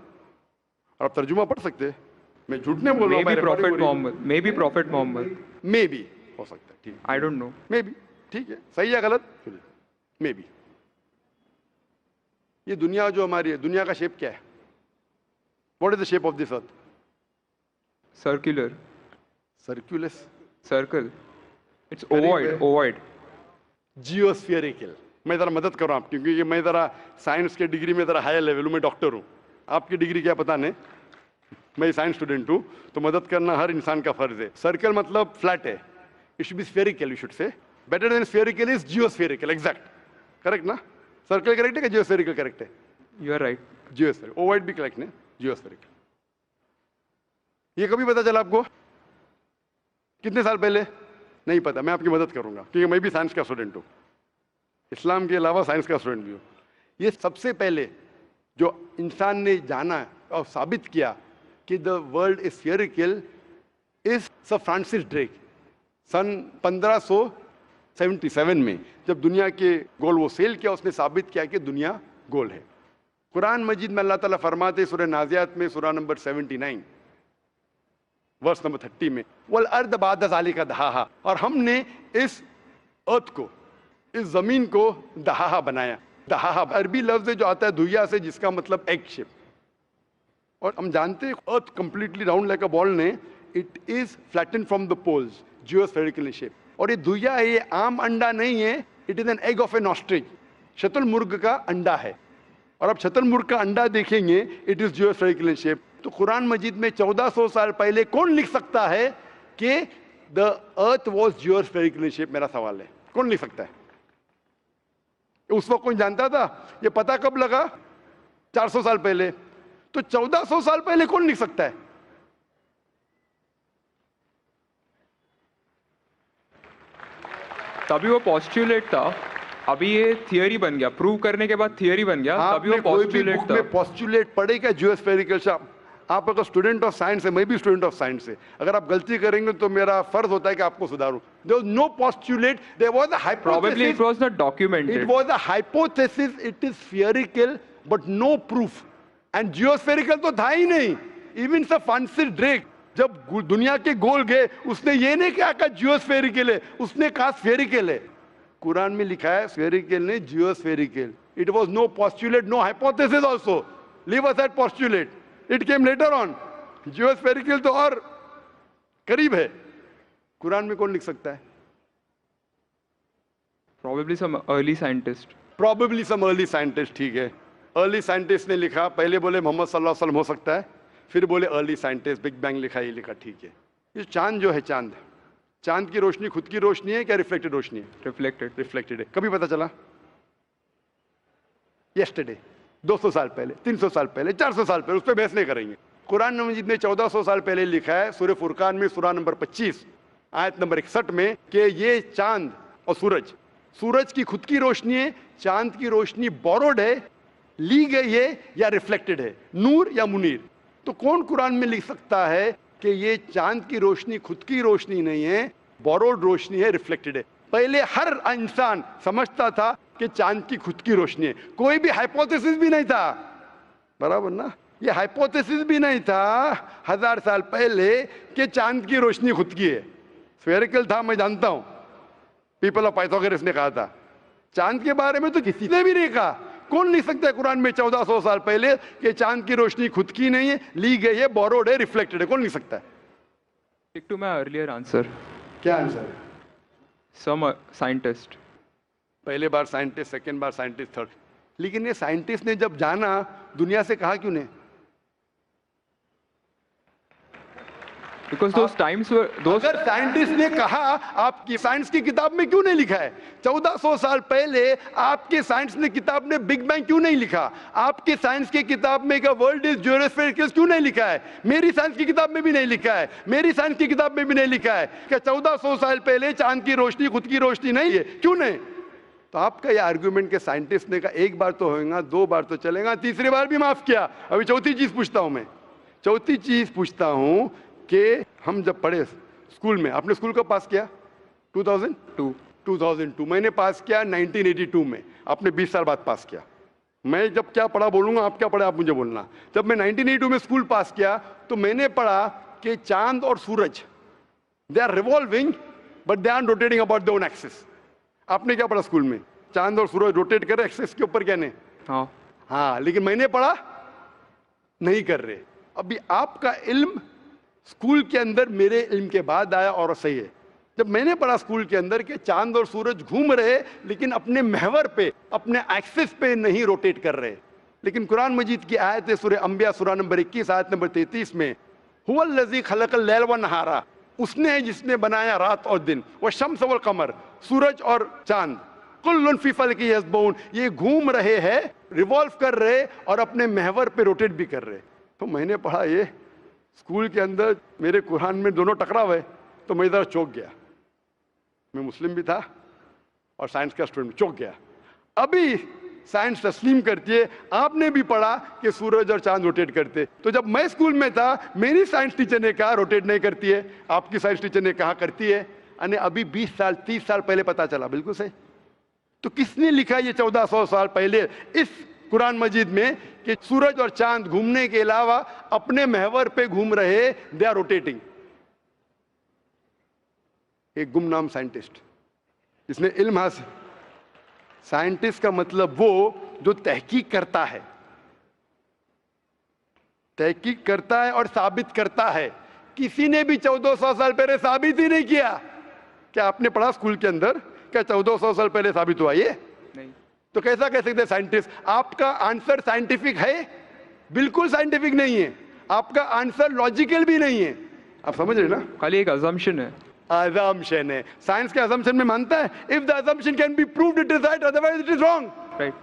और आप तर्जुमा पढ़ सकते हैं। मैं झूठ नहीं बोल रहा हूं। Maybe Prophet Muhammad. Maybe Prophet Muhammad. Maybe हो सकता है, ठीक है। I don't know. Maybe, ठीक है, सही या गलत? Maybe. ये दुनिया जो हमारी है, दुनिया का शेप क्या है? What is the shape of this earth? Circular. सर्क्यूलस, Circle. It's Very ovoid. well. Ovoid. जियोस्फेरिकल। मैं जरा मदद कर रहा हूँ आपकी, क्योंकि मैं जरा साइंस के डिग्री में जरा हायर लेवल हूँ, मैं डॉक्टर हूँ। आपकी डिग्री क्या पता नहीं, मैं साइंस स्टूडेंट हूँ, तो मदद करना हर इंसान का फर्ज है। सर्कल मतलब फ्लैट है, it should be spherical, you should say. Better than spherical is geospherical, exact, correct ना? सर्कल करेक्ट है कि जियोस्फेरिकल करेक्ट है? You are right. Geospherical. Ovoid भी करेक्ट है, जियोस्फेरिकल। ये कभी पता चला आपको? कितने साल पहले? नहीं पता, मैं आपकी मदद करूंगा, क्योंकि मैं भी साइंस का स्टूडेंट हूँ, इस्लाम के अलावा साइंस का स्टूडेंट भी हूँ। ये सबसे पहले जो इंसान ने जाना और साबित किया कि the world is spherical is sir Francis Drake. सन 1577 में जब दुनिया के गोल वो सेल किया, उसने साबित किया कि दुनिया गोल है। कुरान मजीद में अल्लाह ताला फरमाते सूरह नाज़ियात में सूरह नंबर 79 वर्स नंबर 30 में, वल अर्द बाद ज़ालिका दहाहा, और हमने इस अर्थ को, इस जमीन को दहाहा बनाया। दहाहा अरबी लफ्ज जो आता है धुइया से, जिसका मतलब एग शेप। और हम जानते हैं earth completely round like a ball ने, it is flatten from the poles, geospherical shape. और ये धुइया है, ये आम अंडा नहीं है, it is an egg of an ostrich, शतुरमुर्ग का अंडा है। और अब शतुरमुर्ग का अंडा देखेंगे, इट इज जियोस्फेरिकल शेप। तो कुरान मजीद में 1400 साल पहले कौन लिख सकता है कि द अर्थ वॉज जियोस्फेरिकल शेप? मेरा सवाल है, कौन लिख सकता है? उस वक्त कौन जानता था? ये पता कब लगा? 400 साल पहले। तो 1400 साल पहले कौन लिख सकता है? तभी वो पोस्ट्यूलेट था, अभी ये थियरी बन गया, प्रूव करने के बाद थियरी बन गया, तभी वो पोस्ट्यूलेट था। पोस्ट्यूलेट पढ़े क्या जियोस्फेरिकल शेप? आप अगर स्टूडेंट ऑफ साइंस है, मैं भी स्टूडेंट ऑफ साइंस है, अगर आप गलती करेंगे तो मेरा फर्ज होता है कि आपको सुधारूं। There was no postulate, there was a hypothesis. Probably it was not documented. It was a hypothesis, it is spherical but no proof. And geospherical तो था ही नहीं। Even Sir Francis Drake जब दुनिया के गोल गए, उसने ये नहीं कहा जियोस्फेरिकल है, उसने कहा स्फेरिकल है। कुरान में लिखा है स्फेरिकल ने जियोस्फेरिकल। It was no postulate, no hypothesis also. Leave aside postulate. It came later on. जियोस्फेरिकल तो और करीब है। कुरान में कौन लिख सकता है? Probably some early scientist. Probably some early scientist, ठीक है। अर्ली साइंटिस्ट ने लिखा, पहले बोले मोहम्मद सल्लल्लाहु अलैहि वसल्लम हो सकता है, फिर बोले अर्ली साइंटिस्ट, बिग बैंग लिखा, ये लिखा, ठीक है। ये चांद जो है, चांद की रोशनी खुद की रोशनी है क्या रिफ्लेक्टेड रोशनी है? रिफ्लेक्टेड है। कभी पता चला? यस्टरडे, 200 साल पहले, 300 साल पहले, 400 साल पहले, उस पर बहस नहीं करेंगे। कुरान मजीद ने 1400 साल पहले लिखा है सूरह फुरकान में सूरह नंबर 25 आयत नंबर 61 में कि ये चांद और सूरज की खुद की रोशनी है, चांद की रोशनी बोरोड है, ली गई है या रिफ्लेक्टेड है, नूर या मुनीर। तो कौन कुरान में लिख सकता है कि ये चांद की रोशनी खुद की रोशनी नहीं है, बोरोड रोशनी है, रिफ्लेक्टेड है? पहले हर इंसान समझता था कि चांद की खुद की रोशनी है, कोई भी हाइपोथेसिस भी नहीं था, बराबर ना? ये हाइपोथेसिस भी नहीं था 1000 साल पहले कि चांद की रोशनी खुद की है। स्फेरिकल था, मैं जानता हूं, पीपल ऑफ पाइथागोरस ने कहा था। चांद के बारे में तो किसी ने भी नहीं कहा। कौन लिख सकता है कुरान में 1400 साल पहले कि चांद की रोशनी खुद की नहीं है, ली गई है, बोरोड है, रिफ्लेक्टेड है? कौन लिख सकता है? Stick to my earlier answer. क्या आंसर है? Some scientist. पहले बार साइंटिस्ट, सेकेंड बार साइंटिस्ट, थर्ड। लेकिन ये साइंटिस्ट ने जब जाना, दुनिया से कहा क्यों नहीं? Because those times were those. अगर साइंटिस्ट ने कहा, आपकी साइंस की किताब में क्यों नहीं लिखा है? 1400 साल पहले आपके साइंस ने किताब में बिग बैंग क्यों नहीं लिखा? आपके साइंस की किताब में वर्ल्ड इज जियोस्फेरिकल क्यों नहीं लिखा है? मेरी साइंस की किताब में भी नहीं लिखा है, मेरी साइंस की किताब में भी नहीं लिखा है कि 1400 साल पहले चांद की रोशनी खुद की रोशनी नहीं है। क्यों नहीं? तो आपका ये आर्ग्यूमेंट के साइंटिस्ट ने कहा एक बार तो होगा, 2 बार तो चलेगा, तीसरी बार भी माफ किया। अभी चौथी चीज पूछता हूं मैं, चौथी चीज पूछता हूं कि हम जब पढ़े स्कूल में, आपने स्कूल कब पास किया? 2002। मैंने पास किया 1982 में, आपने 20 साल बाद पास किया। मैं जब क्या पढ़ा बोलूंगा, आप क्या पढ़े आप मुझे बोलना। जब मैं 1982 में स्कूल पास किया तो मैंने पढ़ा कि चांद और सूरज they are revolving but they are rotating about their own axis. आपने क्या पढ़ा स्कूल में? चांद और सूरज रोटेट कर एक्सिस के ऊपर क्या नहीं? हाँ। हाँ, लेकिन मैंने पढ़ा नहीं कर रहे। अभी आपका इल्म स्कूल के अंदर मेरे इल्म के बाद आया और सही है। जब मैंने पढ़ा स्कूल के अंदर कि चांद और सूरज घूम रहे लेकिन अपने महवर पे, अपने एक्सिस पे नहीं रोटेट कर रहे। लेकिन कुरान मजीद की आयत है सूरह अंबिया सूरह नंबर 21 आयत नंबर 33 में, हुवल्लज़ी खलक़ल लैल व नहारा, उसने है जिसने बनाया रात और दिन, व शम्स वल कमर, सूरज और चांद, कुल्लुन फी फ़ल्किन यस्बहून, ये घूम रहे हैं, रिवॉल्व कर रहे और अपने महवर पे रोटेट भी कर रहे। तो मैंने पढ़ा ये स्कूल के अंदर, मेरे कुरान में दोनों टकराव है, तो मैं इधर चौंक गया। मैं मुस्लिम भी था और साइंस का स्टूडेंट, चौंक गया। अभी साइंस तस्लीम करती है, आपने भी पढ़ा कि सूरज और चांद रोटेट करते। तो जब मैं स्कूल में था मेरी साइंस टीचर ने कहा रोटेट नहीं करती है, आपकी साइंस टीचर ने कहा करती है, यानी अभी 20 साल 30 साल पहले पता चला। बिल्कुल सही। तो किसने लिखा ये 1400 साल पहले इस कुरान मजीद में कि सूरज और चांद घूमने के अलावा अपने महवर पे घूम रहे, दे आर रोटेटिंग? एक गुमनाम साइंटिस्ट जिसने इल्म हासिल। साइंटिस्ट का मतलब वो जो तहकीक करता है, तहकीक करता है और साबित करता है। किसी ने भी 1400 साल पहले साबित ही नहीं किया। क्या आपने पढ़ा स्कूल के अंदर क्या 1400 साल पहले साबित हुआ ये? नहीं। तो कैसा कह सकते साइंटिस्ट? आपका आंसर साइंटिफिक है? बिल्कुल साइंटिफिक नहीं है। आपका आंसर लॉजिकल भी नहीं है। आप समझ रहे ना? खाली एक अजम्पशन है। assumption है। साइंस के assumption में मानता है if the assumption can be proved it is right, otherwise it is wrong. Right.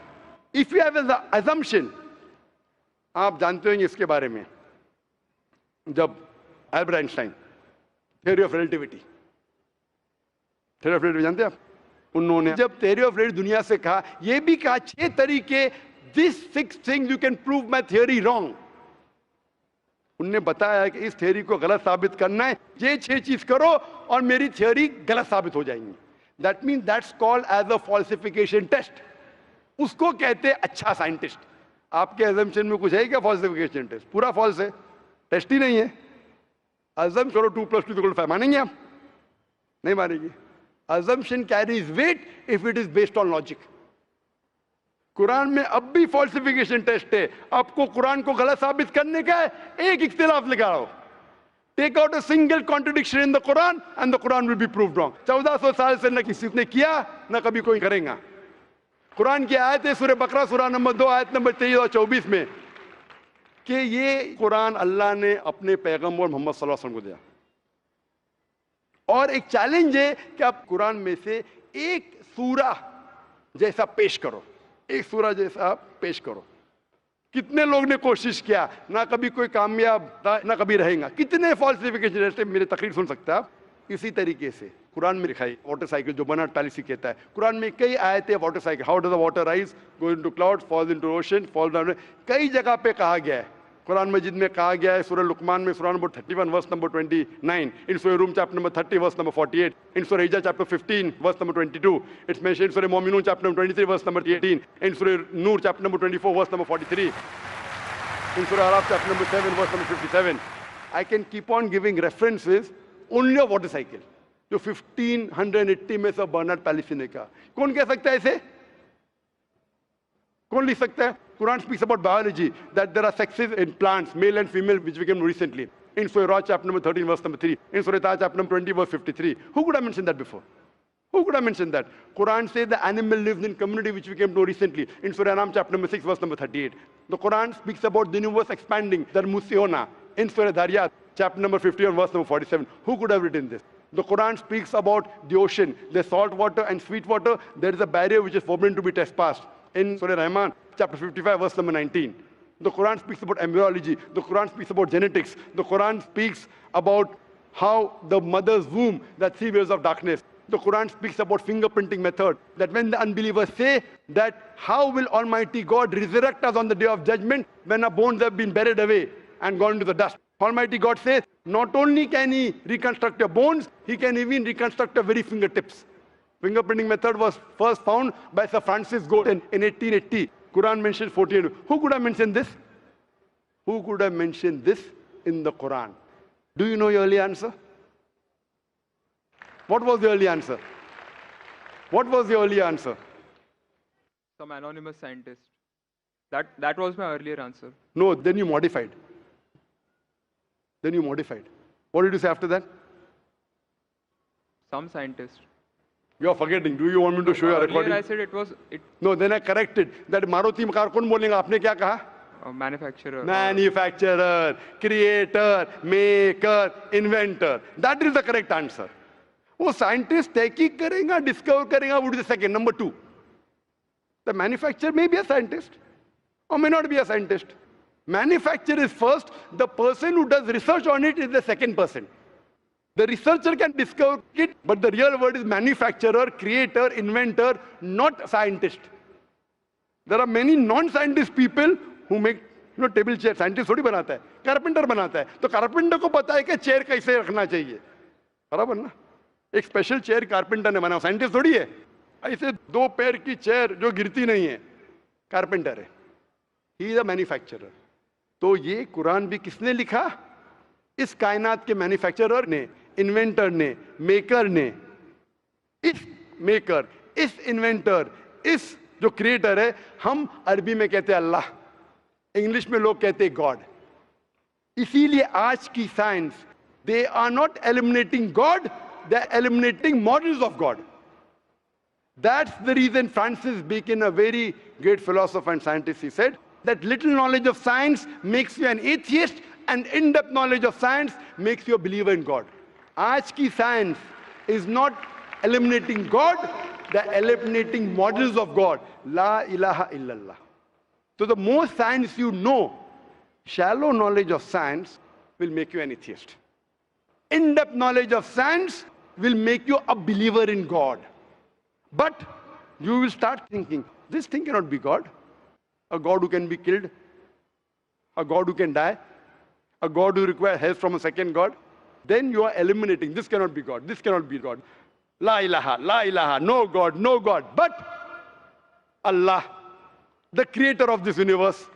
If you have an assumption, आप जानते होंगे इसके बारे में, जब Albert Einstein theory of relativity, theory of relativity जानते हैं आप? उन्होंने जब थ्योरी ऑफ रिलेटिविटी दुनिया से कहा, यह भी कहा 6 तरीके, this 6 things you can prove my theory wrong. उनने बताया कि इस थ्योरी को गलत साबित करना है, ये 6 चीज करो और मेरी थ्योरी गलत साबित हो जाएंगी। That mean that's called as a falsification test. उसको कहते हैं अच्छा साइंटिस्ट। आपके अजम्पशन में कुछ है क्या फॉल्सिफिकेशन टेस्ट? पूरा फॉल्स है, टेस्ट ही नहीं है। अजम करो 2 + 2 = 5, मानेंगे आप? नहीं मानेंगे। Assumption carries weight if it is based on logic. Quran में अब भी फॉल्सिफिकेशन टेस्ट है। आपको कुरान को गलत साबित करने का है, एक इख्तिलाफ लगाओ, take out a single contradiction in the Quran and the Quran will be proved wrong. 1400 साल से न किसी ने किया न कभी कोई करेगा। कुरान की आयत है सूरह बकरा सूरह नंबर 2 आयत नंबर 23 और 24 में कि ये कुरान अल्लाह ने अपने पैगंबर मोहम्मद सल्लल्लाहु अलैहि वसल्लम को दिया। और एक चैलेंज है कि आप कुरान में से एक सूरा जैसा पेश करो, एक सूरा जैसा आप पेश करो। कितने लोग ने कोशिश किया, ना कभी कोई कामयाब था ना कभी रहेगा। कितने फॉल्सिफिकेशन, जैसे मेरे तकरीर सुन सकते हैं आप। इसी तरीके से कुरान में लिखा है वाटर साइकिल, जो बर्नार्ड पॉलिसी कहता है। कुरान में कई आयतें water cycle, how does the water rise, go into clouds, falls into ocean, fall down, कई जगह पे कहा गया है। कुरान मजीद में कहा गया है सूरह लुकमान में सूरह number 31 verse number 29, in surah Rum chapter number 30 verse number 48, in surah Hijr chapter 15 verse number 22, it's mentioned in surah Muminun chapter number 23 verse number 18, in surah Noor chapter number 24 verse number 43, in Surah Araf chapter number 7 verse number 57. I can keep on giving references only of water cycle, जो 1580 में से Bernard policy ने कहा। कौन कह सकता है इसे? कौन लिख सकता है? Quran speaks about biology, that there are sexes in plants, male and female, which we came recently. In Surah Ra chapter number 13 verse number 3, in Surah Taha chapter number 20 verse 53. Who could have mentioned that before? Who could have mentioned that? Quran says the animal lives in community, which we came to recently in Surah Anam chapter number 6 verse number 38. The Quran speaks about the universe expanding, the Musiona, in Surah Dhariyat chapter number 51 verse number 47. Who could have written this? The Quran speaks about the ocean, the salt water and sweet water. There is a barrier which is forbidden to be trespassed in Surah Rahman chapter 55 verse number 19. The Quran speaks about embryology. The Quran speaks about genetics. The Quran speaks about how the mother's womb, the 3 waves of darkness. The Quran speaks about fingerprinting method, that when the unbelievers say that how will Almighty God resurrect us on the day of judgment when our bones have been buried away and gone into the dust. Almighty God says not only can he reconstruct your bones, he can even reconstruct your very fingertips. Fingerprinting method was first found by Sir Francis Galton in 1880. Quran mentions 48. Who could have mentioned this? Who could have mentioned this in the Quran? Do you know your early answer? What was the early answer? What was the early answer? Some anonymous scientist. That was my earlier answer. No, then you modified. Then you modified. What did you say after that? Some scientist. You are forgetting. Do you want me to show you a Earlier recording? I said it was No, then I corrected. That Maruti car कौन बोलेगा? आपने क्या कहा? a manufacturer. Manufacturer, creator, maker, inventor. That is the correct answer. वो scientist तहकीक करेगा, discover करेगा, would be the second. Number two. The manufacturer may be a scientist or may not be a scientist. Manufacturer is first. The person who does research on it is the second person. The researcher can discover it, but the real word is manufacturer, creator, inventor, not scientist. There are many non-scientist people who make table chair. Scientist थोड़ी बनाता है, carpenter बनाता है. तो carpenter को पता है कि chair कैसे रखना चाहिए. बराबर ना? एक special chair carpenter ने बनाया, scientist थोड़ी है. ऐसे दो पैर की chair जो गिरती नहीं है, carpenter है. He is a manufacturer. तो ये कुरान भी किसने लिखा? इस कायनात के मैन्युफैक्चरर ने, इन्वेंटर ने, मेकर ने. इस मेकर, इस इन्वेंटर, इस जो क्रिएटर है, हम अरबी में कहते हैं अल्लाह, इंग्लिश में लोग कहते हैं गॉड. इसीलिए आज की science, they are not eliminating God, they are eliminating models of God. That's the reason Francis Bacon, a very great philosopher and scientist, he said that little knowledge of science makes you an atheist and in-depth knowledge of science makes you a believer in God. Aaj ki science is not eliminating God, they're eliminating models of God. La ilaha illallah. So the more science you know, shallow knowledge of science will make you an atheist. In-depth knowledge of science will make you a believer in God. But you will start thinking, this thing cannot be God. A God who can be killed, a God who can die, a God who requires help from a second God. Then you are eliminating, this cannot be God, this cannot be God. La ilaha, no God, no God. But Allah, the creator of this universe,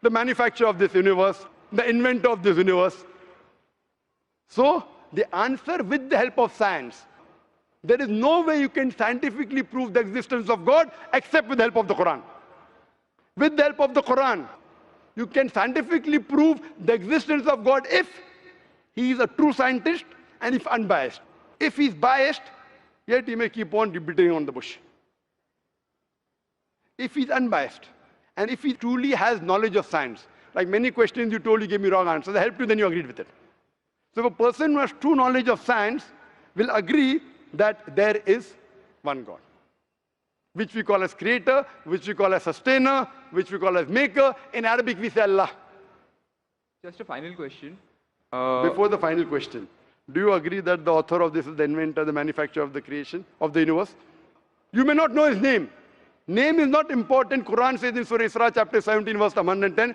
the manufacturer of this universe, the inventor of this universe. So the answer with the help of science. There is no way you can scientifically prove the existence of God except with the help of the Quran. With the help of the Quran, you can scientifically prove the existence of God if he is a true scientist and if unbiased. If he is biased, yet he may keep on beating on the bush. If he is unbiased, and if he truly has knowledge of science, like many questions you told, you gave me wrong answers, I helped you, then you agreed with it. So if a person who has true knowledge of science will agree that there is one God, which we call as creator, which we call as sustainer, which we call as maker. In Arabic, we say Allah. Just a final question. Before the final question, do you agree that the author of this is the inventor, the manufacturer of the creation, of the universe? You may not know his name. Name is not important. Quran says in Surah Isra, chapter 17, verse 110,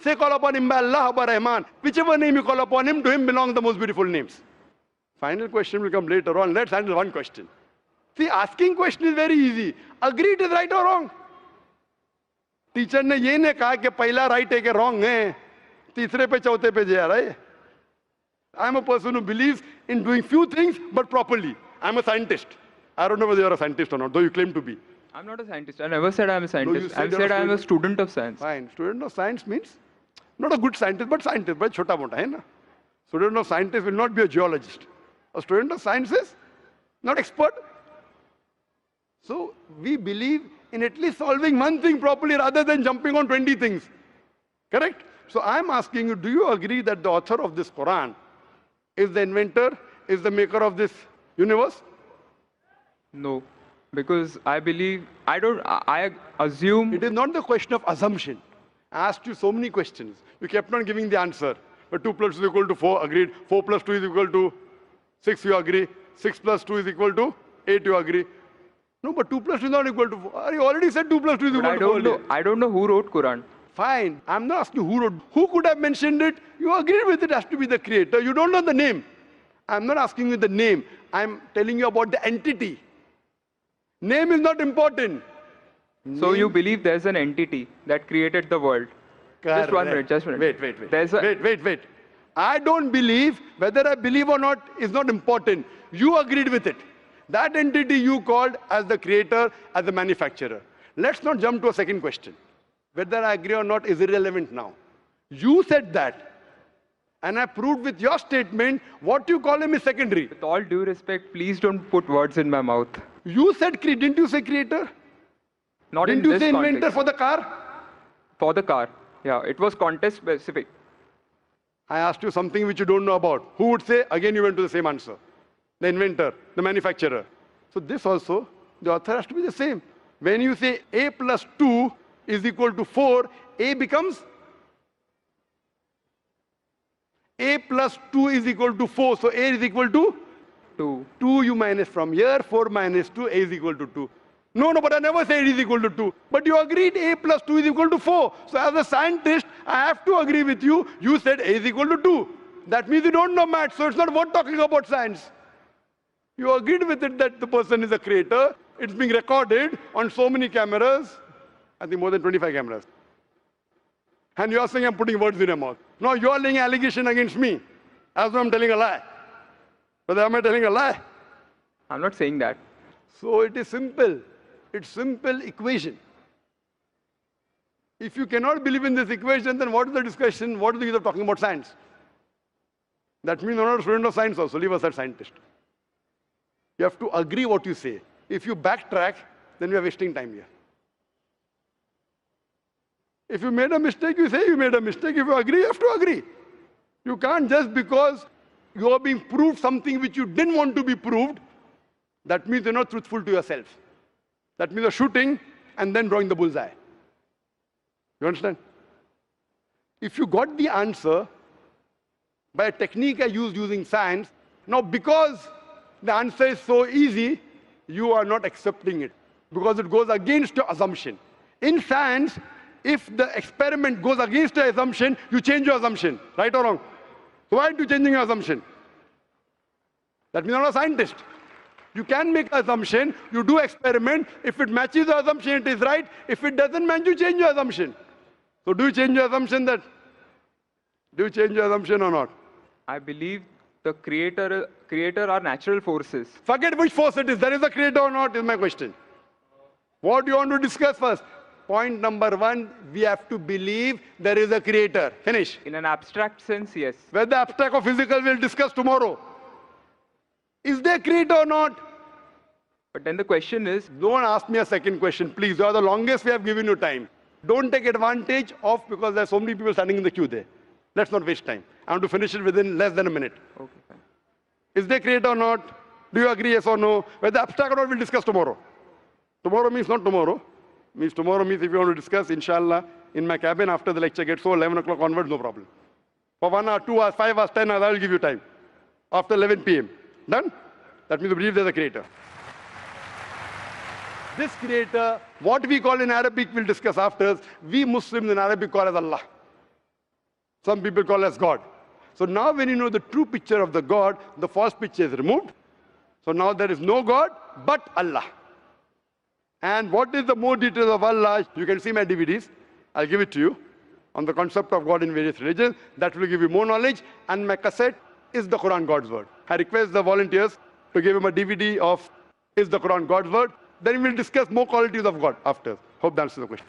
Say, call upon him by Allah or by Rahman. Whichever name you call upon him, to him belong the most beautiful names. Final question will come later on. Let's handle one question. See, asking question is very easy. Agree it is right or wrong. Teacher ने ये नहीं कहा कि पहला right है कि wrong है. तीसरे पे चौथे पे जा रहा है. I am a person who believes in doing few things but properly. I am a scientist. I don't know whether you are a scientist or not, though you claim to be. I'm not a scientist. I never said I'm a scientist. No, I said I'm a student of science. Fine. Student of science means not a good scientist, but scientist. But chota mota hai na. Student of scientist will not be a geologist. A student of science is not expert. So we believe in at least solving one thing properly rather than jumping on 20 things. Correct? So I'm asking you, do you agree that the author of this Quran is the inventor, is the maker of this universe? No. Because I believe, I assume. It is not the question of assumption. I asked you so many questions. You kept on giving the answer. But 2 plus 2 is equal to 4, agreed. 4 plus 2 is equal to 6, you agree. 6 plus 2 is equal to 8, you agree. No, but 2 plus 2 is not equal to 4. You already said 2 plus 2 is equal to 4. I don't know who wrote Quran. Fine. I'm not asking who wrote. Who could have mentioned it? You agreed with it has to be the creator. You don't know the name. I'm not asking you the name. I'm telling you about the entity. Name is not important. So you believe there's an entity that created the world? Correct. Just 1 minute, just 1 minute. Wait. I don't believe, whether I believe or not is not important. You agreed with it. That entity you called as the creator, as the manufacturer. Let's not jump to a second question. Whether I agree or not is irrelevant now. You said that. And I proved with your statement what you call him is secondary. With all due respect, please don't put words in my mouth. You said, didn't you say creator? Not Didn't in you this say inventor context. for the car? For the car. Yeah, it was context specific. I asked you something which you don't know about. Who would say? Again, you went to the same answer. The inventor, the manufacturer. So this also, the author has to be the same. When you say A plus 2 is equal to 4, A becomes A plus 2 is equal to 4. So A is equal to 2. 2 you minus from here, 4 minus 2, A is equal to 2. No, but I never said it is equal to 2. But you agreed A plus 2 is equal to 4. So as a scientist, I have to agree with you. You said A is equal to 2. That means you don't know maths, so it's not worth talking about science. You agreed with it that the person is a creator. It's being recorded on so many cameras. I think more than 25 cameras. And you're saying I'm putting words in your mouth. No, you're laying an allegation against me. As though I'm telling a lie. But am I telling a lie? I'm not saying that. So it is simple. It's simple equation. If you cannot believe in this equation, then what is the discussion? What is the use of talking about science? That means you're not a student of science also. Leave aside scientist. You have to agree what you say. If you backtrack, then we are wasting time here. If you made a mistake, you say you made a mistake. If you agree, you have to agree. You can't just because you are being proved something which you didn't want to be proved, that means you're not truthful to yourself. That means you're shooting and then drawing the bullseye. You understand? If you got the answer by a technique I used using science, now because the answer is so easy, you are not accepting it because it goes against your assumption. In science, if the experiment goes against your assumption, you change your assumption, right or wrong? So why are you changing your assumption? That means you're not a scientist. You can make an assumption, you do experiment. If it matches the assumption, it is right. If it doesn't match, you change your assumption. So do you change your assumption or not? I believe the creator are natural forces. Forget which force it is. There is a creator or not is my question. What do you want to discuss first? Point number 1, we have to believe there is a creator. Finish. In an abstract sense, yes. Whether abstract or physical, we'll discuss tomorrow. Is there a creator or not? But then the question is, Don't ask me a second question, please. You are the longest we have given you time. Don't take advantage of because there are so many people standing in the queue there. Let's not waste time. I want to finish it within less than a minute. okay, fine. Is there a creator or not? Do you agree, yes or no? Whether abstract or not, we'll discuss tomorrow. Tomorrow means not tomorrow. Means tomorrow means if you want to discuss, inshallah, in my cabin after the lecture gets so 11 o'clock onwards, no problem. For 1 hour, 2 hours, 5 hours, 10 hours, I will give you time. After 11 p.m. Done? That means you believe there's a creator. This creator, what we call in Arabic, we'll discuss after. We Muslims in Arabic call as Allah. Some people call as God. So now when you know the true picture of the God, the false picture is removed. So now there is no God but Allah. And what is the more details of Allah? You can see my DVDs. I'll give it to you on the concept of God in various religions. That will give you more knowledge. And my cassette is the Quran God's word. I request the volunteers to give him a DVD of Is the Quran God's word? Then we'll discuss more qualities of God after. Hope that answers the question.